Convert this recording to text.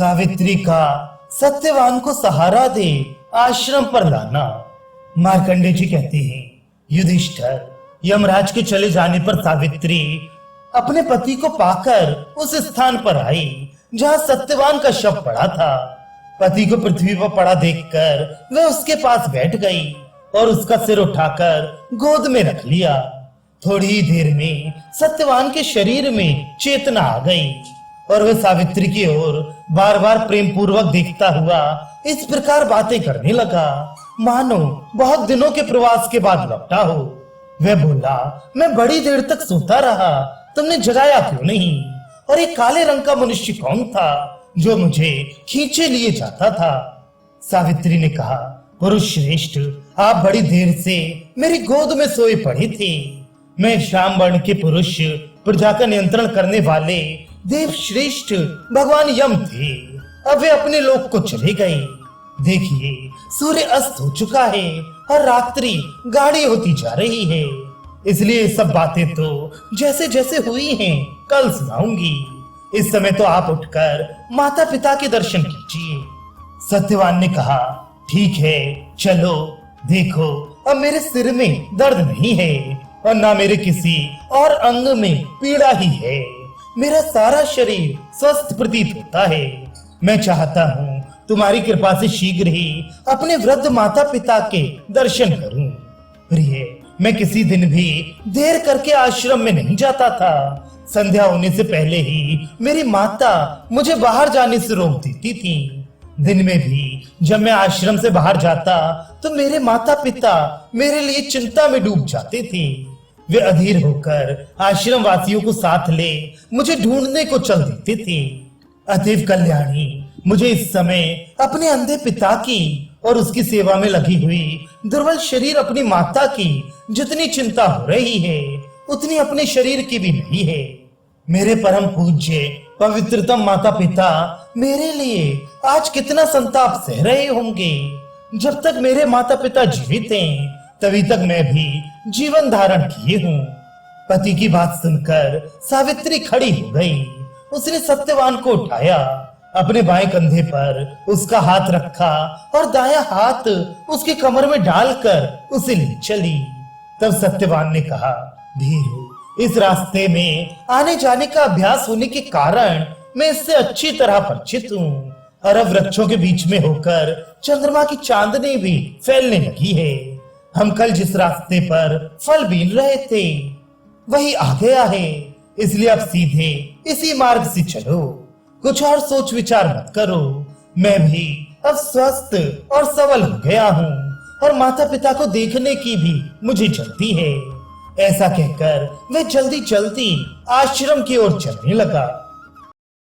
सावित्री का सत्यवान को सहारा दे आश्रम पर लाना। मार्कंडेय जी कहते हैं, युधिष्ठिर, यमराज के चले जाने पर सावित्री अपने पति को पाकर उस स्थान पर आई जहां सत्यवान का शव पड़ा था। पति को पृथ्वी पर पड़ा देखकर वह उसके पास बैठ गई और उसका सिर उठाकर गोद में रख लिया। थोड़ी ही देर में सत्यवान के शरीर में चेतना आ गई और वह सावित्री की ओर बार बार प्रेम पूर्वक देखता हुआ इस प्रकार बातें करने लगा मानो बहुत दिनों के प्रवास के बाद लौटा हो। वह बोला, मैं बड़ी देर तक सोता रहा, तुमने जगाया क्यों नहीं? और एक काले रंग का मनुष्य कौन था जो मुझे खींचे लिए जाता था? सावित्री ने कहा, पुरुष श्रेष्ठ, आप बड़ी देर से मेरी गोद में सोए पड़े थे। मैं श्याम वर्ण के पुरुष, प्रजा का नियंत्रण करने वाले देव श्रेष्ठ भगवान यम थे। अब वे अपने लोक को चले गए। देखिए, सूर्य अस्त हो चुका है और रात्रि गाढ़ी होती जा रही है, इसलिए सब बातें तो जैसे जैसे हुई हैं कल सुनाऊंगी। इस समय तो आप उठकर माता पिता के दर्शन कीजिए। सत्यवान ने कहा, ठीक है, चलो। देखो, अब मेरे सिर में दर्द नहीं है और ना मेरे किसी और अंग में पीड़ा ही है। मेरा सारा शरीर स्वस्थ प्रतीत होता है। मैं चाहता हूँ तुम्हारी कृपा से शीघ्र ही अपने वृद्ध माता पिता के दर्शन करूं। प्रिय, मैं किसी दिन भी देर करके आश्रम में नहीं जाता था। संध्या होने से पहले ही मेरी माता मुझे बाहर जाने से रोक देती थी। दिन में भी जब मैं आश्रम से बाहर जाता तो मेरे माता पिता मेरे लिए चिंता में डूब जाते थे। वे अधीर होकर आश्रम वासियों को साथ ले मुझे ढूंढने को चल देते थे। अतएव कल्याणी, मुझे इस समय अपने अंधे पिता की और उसकी सेवा में लगी हुई दुर्बल शरीर अपनी माता की जितनी चिंता हो रही है उतनी अपने शरीर की भी नहीं है। मेरे परम पूज्य पवित्रतम माता पिता मेरे लिए आज कितना संताप सह रहे होंगे। जब तक मेरे माता पिता जीवित हैं तभी तक मैं भी जीवन धारण किए हूँ। पति की बात सुनकर सावित्री खड़ी हो गई। उसने सत्यवान को उठाया, अपने बाएं कंधे पर उसका हाथ रखा और दायां हाथ उसके कमर में डालकर उसे ले चली। तब सत्यवान ने कहा, धीरू, इस रास्ते में आने जाने का अभ्यास होने के कारण मैं इससे अच्छी तरह परिचित हूँ और अब वृक्षों के बीच में होकर चंद्रमा की चांदनी भी फैलने लगी है। हम कल जिस रास्ते पर फल बीन रहे थे वही आ गया है, इसलिए अब सीधे इसी मार्ग से चलो। कुछ और सोच विचार मत करो। मैं भी अब स्वस्थ और सबल हो गया हूँ और माता पिता को देखने की भी मुझे जल्दी है। ऐसा कहकर मैं जल्दी जल्दी आश्रम की ओर चलने लगा।